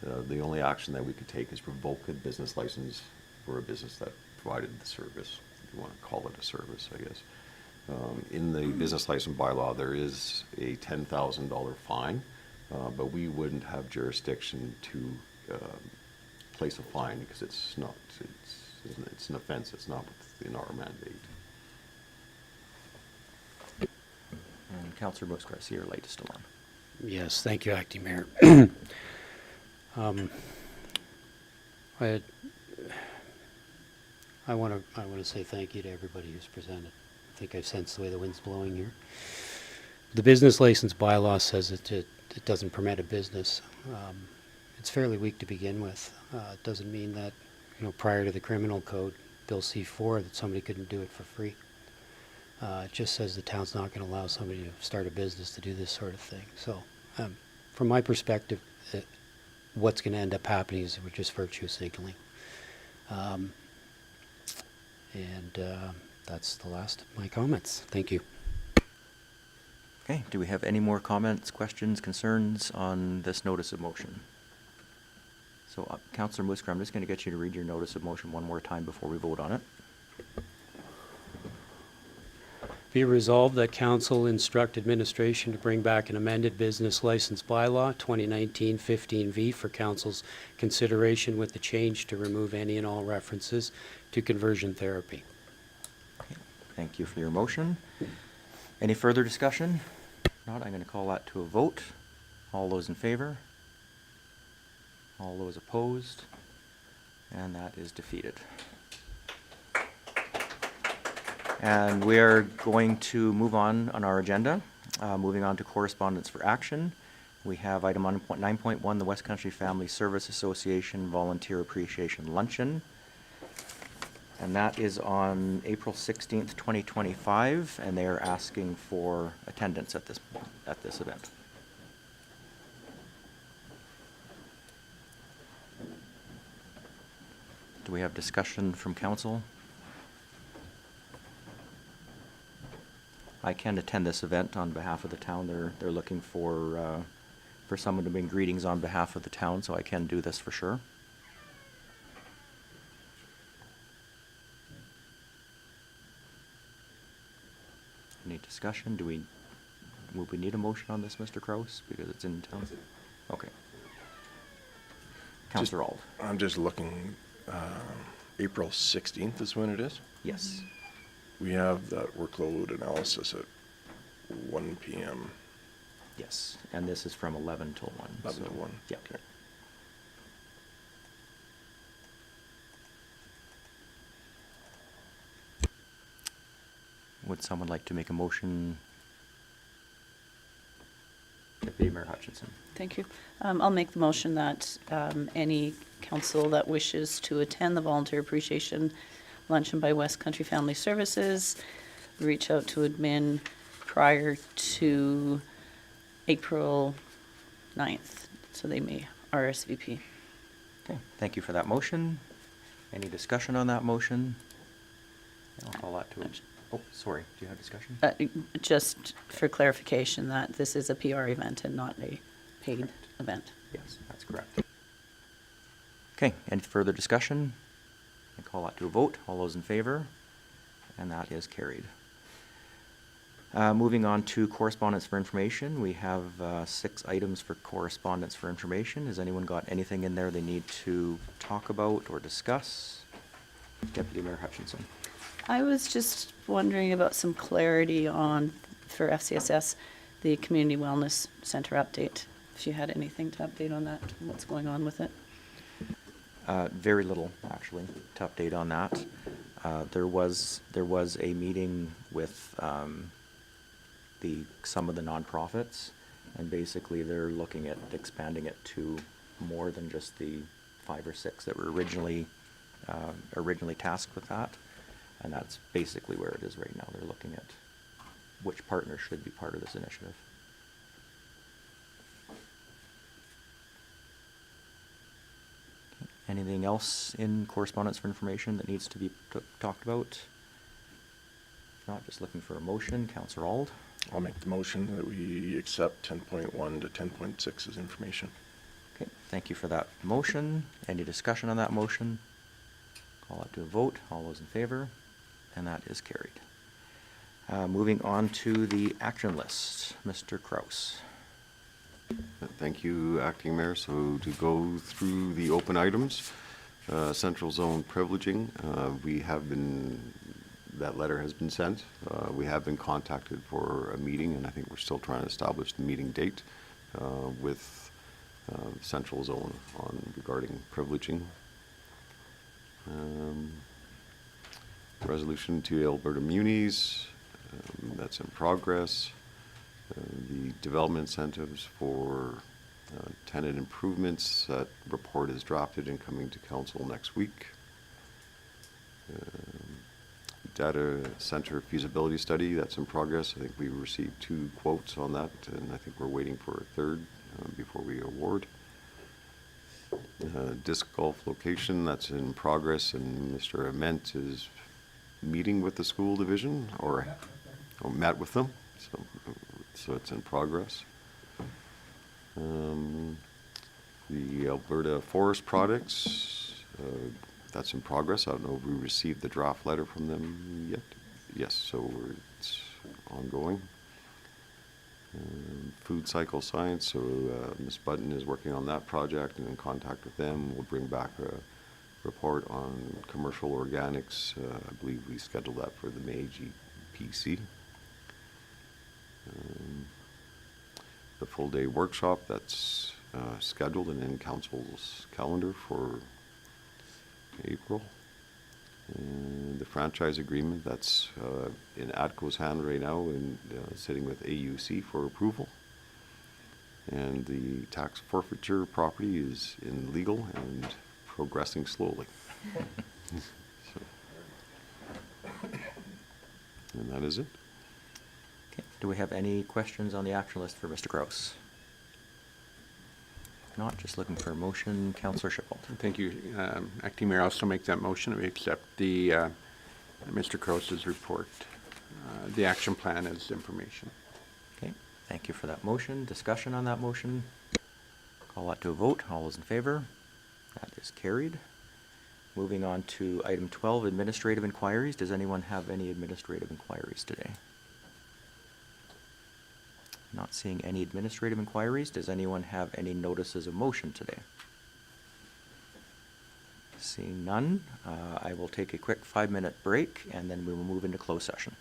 the only action that we could take is revoke a business license for a business that provided the service, if you want to call it a service, I guess. In the business license bylaw, there is a $10,000 fine, but we wouldn't have jurisdiction to place a fine because it's not, it's an offense, it's not within our mandate. And Councillor Musqueam, I see your light is still on. Yes, thank you, Acting Mayor. I want to say thank you to everybody who's presented. I think I've sensed the way the wind's blowing here. The business license bylaw says it doesn't permit a business. It's fairly weak to begin with. It doesn't mean that, prior to the criminal code, Bill C-4, that somebody couldn't do it for free. It just says the town's not going to allow somebody to start a business to do this sort of thing. So, from my perspective, what's going to end up happening is we're just virtue signaling. That's the last of my comments. Thank you. Okay, do we have any more comments, questions, concerns on this notice of motion? So, Councillor Musqueam, I'm just going to get you to read your notice of motion one more time before we vote on it. Be resolved that council instruct administration to bring back an amended business license bylaw 2019-15V for council's consideration with the change to remove any and all references to conversion therapy. Okay, thank you for your motion. Any further discussion? If not, I'm going to call that to a vote. All those in favor? All those opposed? And that is defeated. And we are going to move on our agenda, moving on to correspondence for action. We have item 9.1, the West Country Family Service Association Volunteer Appreciation Luncheon. And that is on April 16th, 2025, and they are asking for attendance at this event. Do we have discussion from council? I can attend this event on behalf of the town. They're looking for someone to bring greetings on behalf of the town, so I can do this for sure. Any discussion? Would we need a motion on this, Mr. Kraus, because it's in town? Okay. Councillor Auld. I'm just looking, April 16th is when it is? Yes. We have that workload analysis at 1 p.m. Yes, and this is from 11 till 1. 11 to 1. Yeah. Okay. Would someone like to make a motion? Deputy Mayor Hutchinson. Thank you. I'll make the motion that any council that wishes to attend the Volunteer Appreciation Luncheon by West Country Family Services reach out to admin prior to April 9th, so they may RSVP. Okay, thank you for that motion. Any discussion on that motion? I'll call that to a... Oh, sorry, do you have discussion? Just for clarification, that this is a PR event and not a paid event. Yes, that's correct. Okay, any further discussion? I call that to a vote. All those in favor? And that is carried. Moving on to correspondence for information. We have 6 items for correspondence for information. Has anyone got anything in there they need to talk about or discuss? Deputy Mayor Hutchinson. I was just wondering about some clarity on, for FCSS, the Community Wellness Center update. If you had anything to update on that, what's going on with it? Very little, actually, to update on that. There was a meeting with some of the nonprofits, and basically they're looking at expanding it to more than just the 5 or 6 that were originally tasked with that. And that's basically where it is right now. They're looking at which partners should be part of this initiative. Anything else in correspondence for information that needs to be talked about? Not just looking for a motion. Counselor Ald. I'll make the motion that we accept 10.1 to 10.6 as information. Okay, thank you for that motion. Any discussion on that motion? Call it to a vote. All those in favor? And that is carried. Moving on to the action list. Mr. Kraus. Thank you, Acting Mayor. So to go through the open items, Central Zone privileging, that letter has been sent. We have been contacted for a meeting, and I think we're still trying to establish the meeting date with Central Zone regarding privileging. Resolution to Alberta Munis, that's in progress. The development incentives for tenant improvements, that report is drafted and coming to council next week. Data center feasibility study, that's in progress. I think we received 2 quotes on that, and I think we're waiting for a third before we award. Disc golf location, that's in progress, and Mr. Ament is meeting with the school division, or met with them, so it's in progress. The Alberta Forest Products, that's in progress. I don't know if we received the draft letter from them yet. Yes, so it's ongoing. Food cycle science, so Ms. Button is working on that project and in contact with them. We'll bring back a report on commercial organics. I believe we scheduled that for the May GPC. The full day workshop, that's scheduled and in council's calendar for April. And the franchise agreement, that's in ATCO's hand right now and sitting with AUC for approval. And the tax forfeiture property is in legal and progressing slowly. And that is it. Okay. Do we have any questions on the action list for Mr. Kraus? Not just looking for a motion. Councillor Schippold. Thank you, Acting Mayor. I also make that motion. We accept the Mr. Kraus's report, the action plan as information. Okay. Thank you for that motion. Discussion on that motion. Call that to a vote. All those in favor? That is carried. Moving on to item 12, administrative inquiries. Does anyone have any administrative inquiries today? Not seeing any administrative inquiries. Does anyone have any notices of motion today? Seeing none, I will take a quick 5-minute break and then we will move into closed session.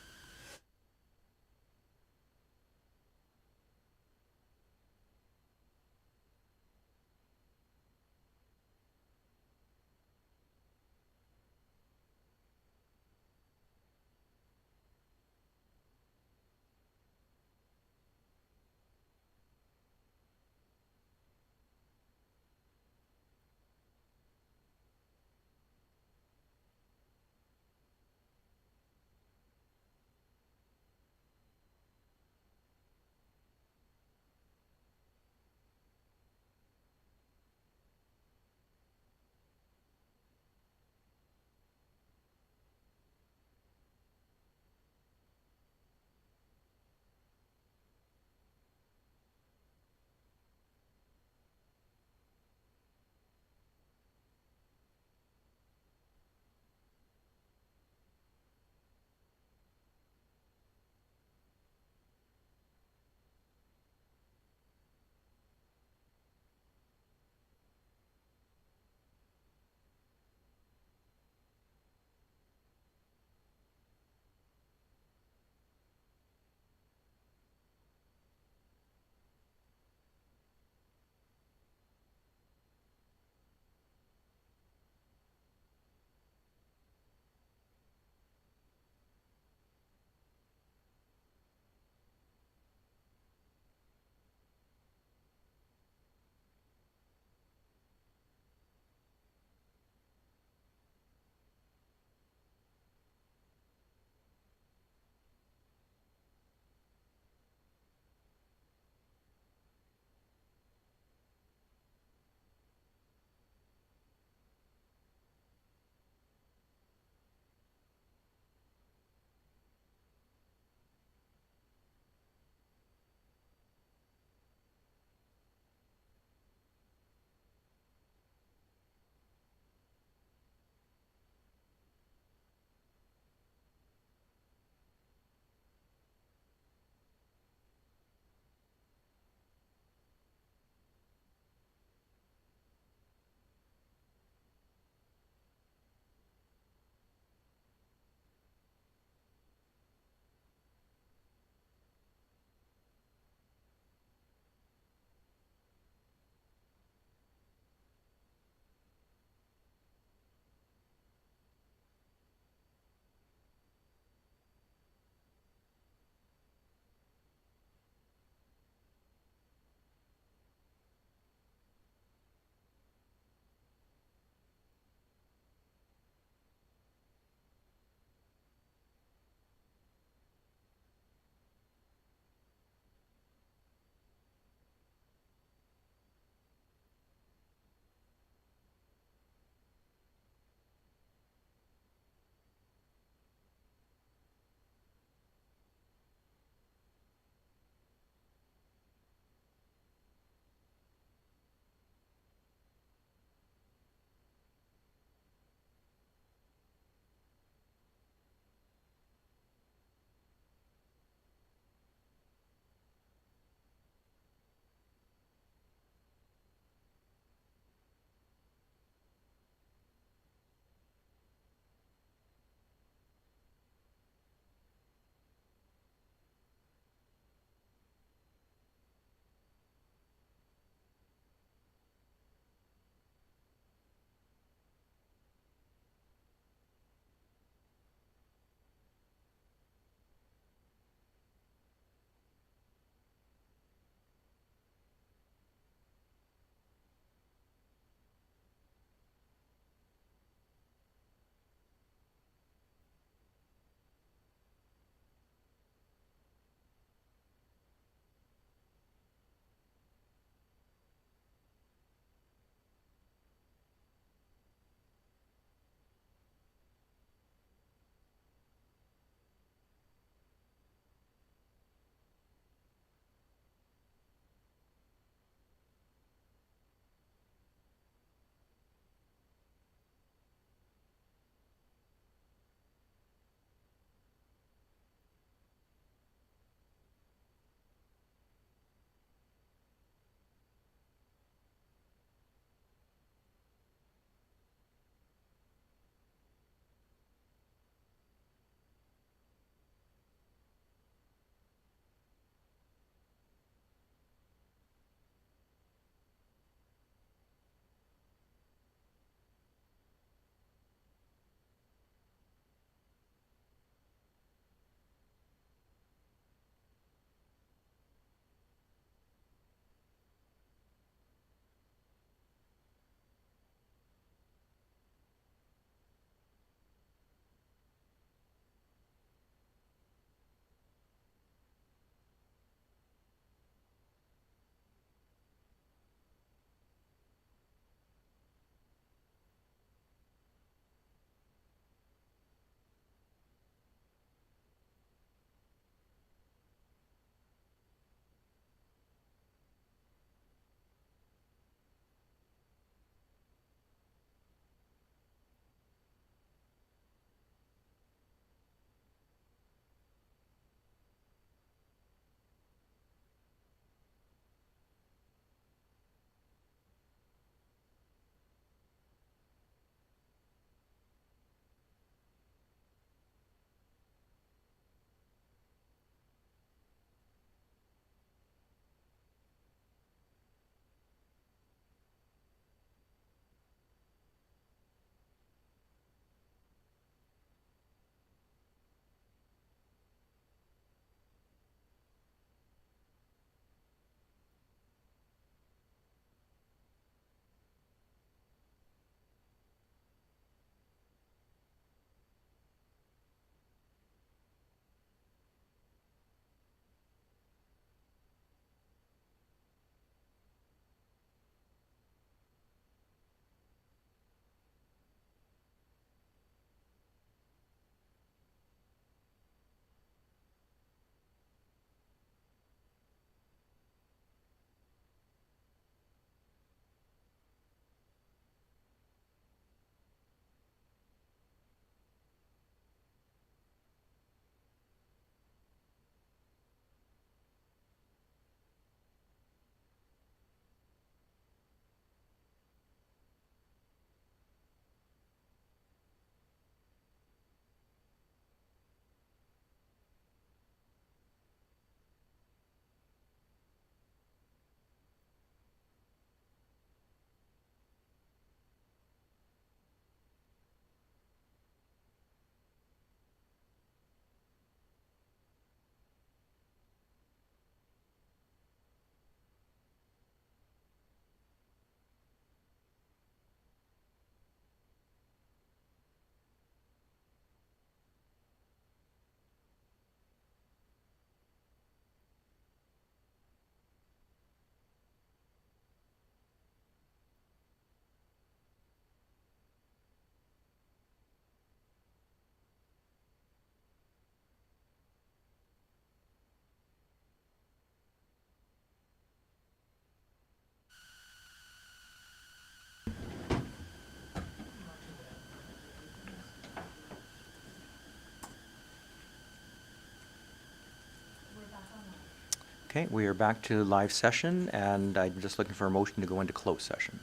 Okay, we are back to live session, and I'm just looking for a motion to go into closed session.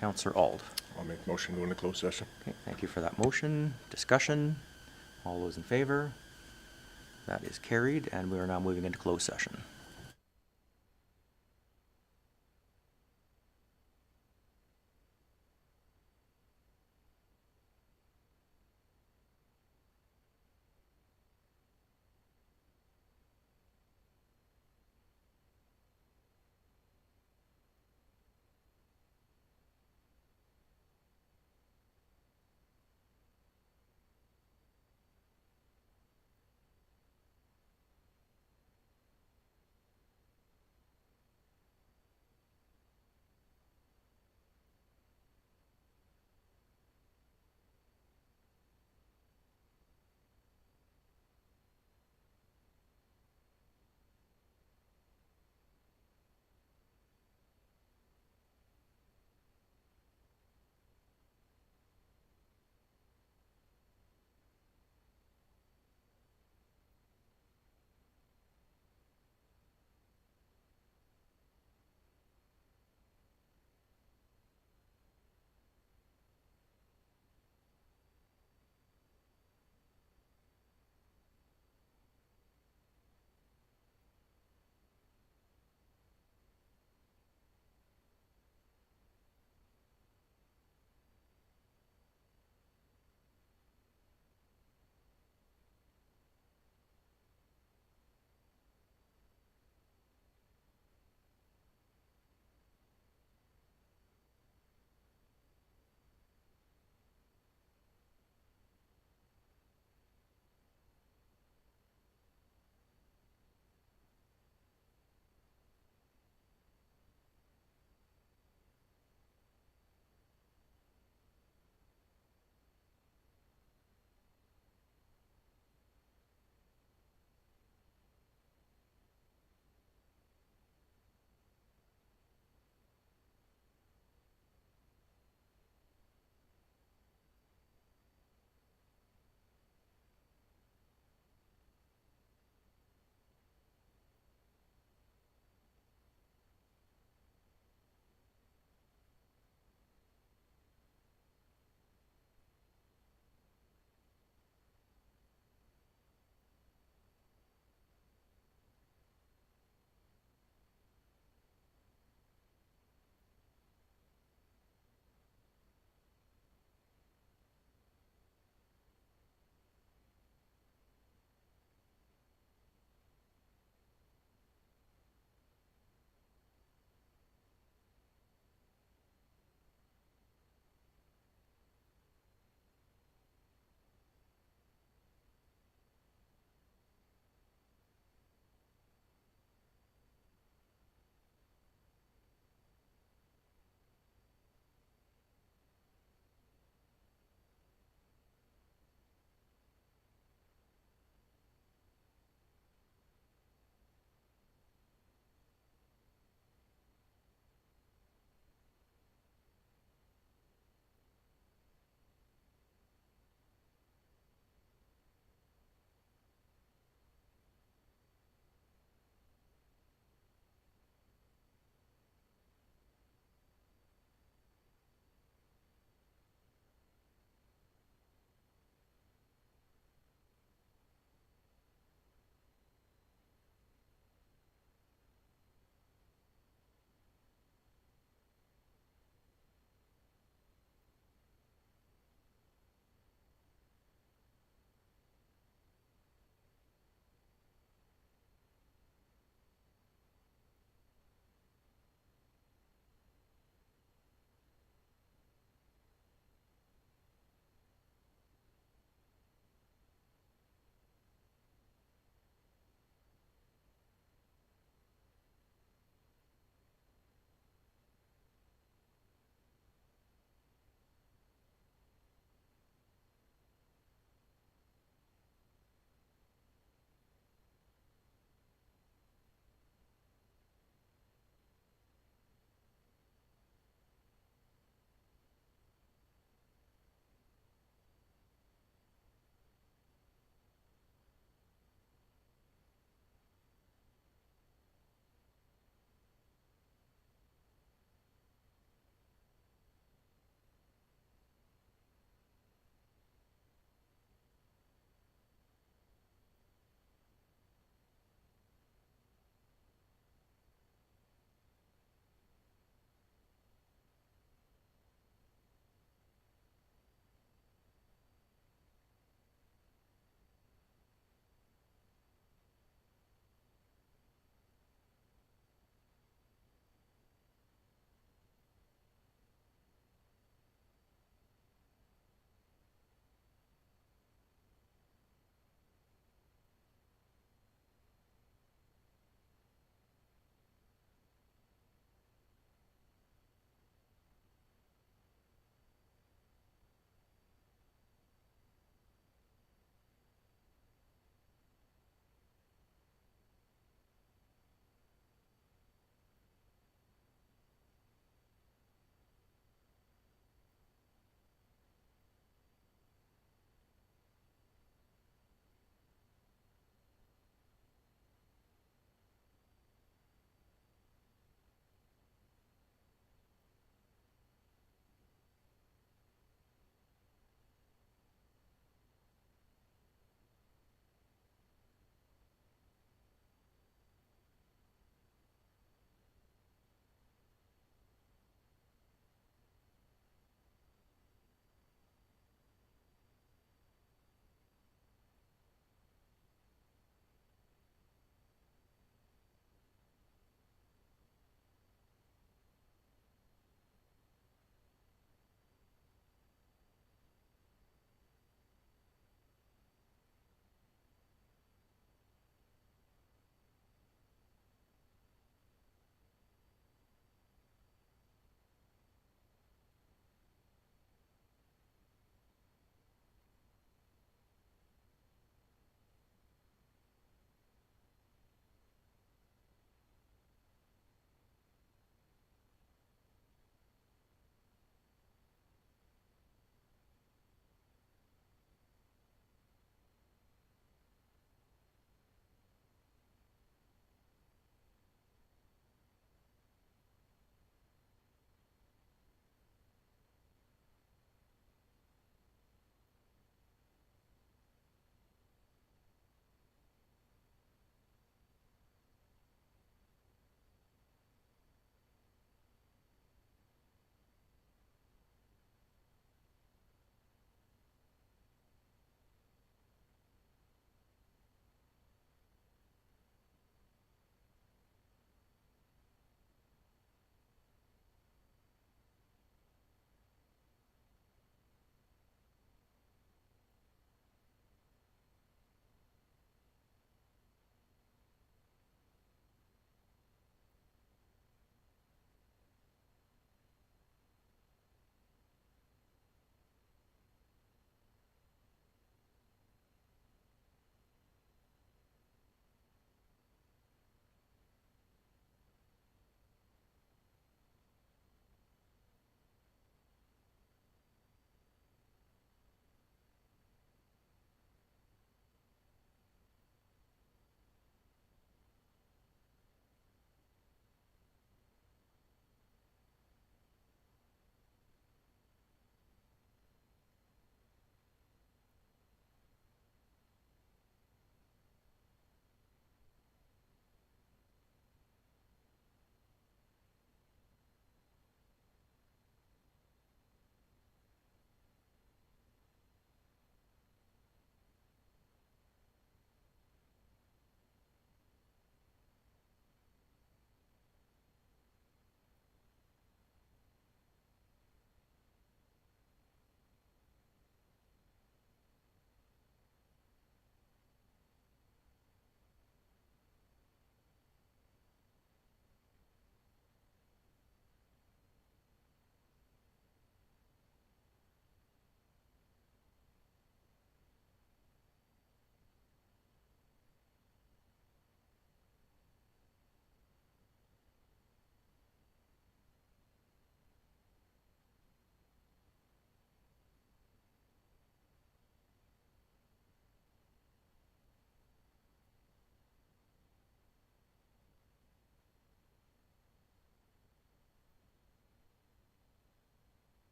Counselor Ald. I'll make a motion to go into closed session. Okay, thank you for that motion. Discussion. All those in favor? That is carried, and we are now moving into closed session.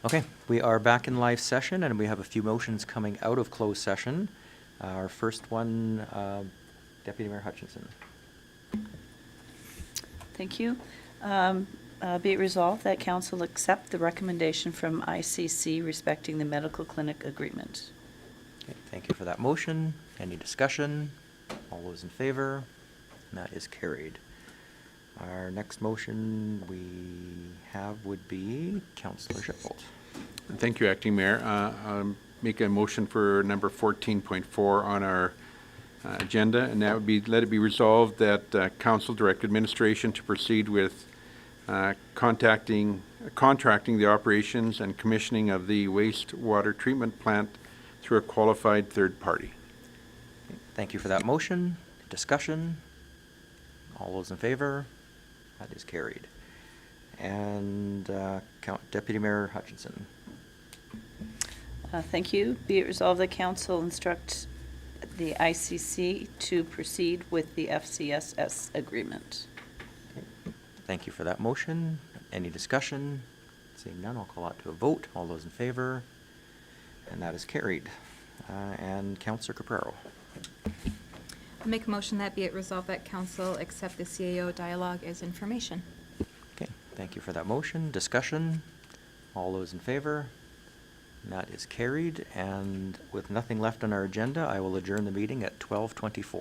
Okay, we are back in live session, and we have a few motions coming out of closed session. Our first one, Deputy Mayor Hutchinson. Thank you. Be it resolved that council accept the recommendation from ICC respecting the medical clinic agreement. Okay, thank you for that motion. Any discussion? All those in favor? And that is carried. Our next motion we have would be Councillor Shipbolt. Thank you, Acting Mayor. Make a motion for number 14.4 on our agenda, and that would be, let it be resolved that council direct administration to proceed with contracting the operations and commissioning of the wastewater treatment plant through a qualified third party. Thank you for that motion. Discussion? All those in favor? That is carried. And Deputy Mayor Hutchinson. Thank you. Be it resolved that council instruct the ICC to proceed with the FCSS agreement. Thank you for that motion. Any discussion? Seeing none, I'll call out to a vote. All those in favor? And that is carried. And Councillor Caprero. I make a motion that be it resolved that council accept the CAO dialogue as information. Okay, thank you for that motion. Discussion? All those in favor? And that is carried. And with nothing left on our agenda, I will adjourn the meeting at 12:24.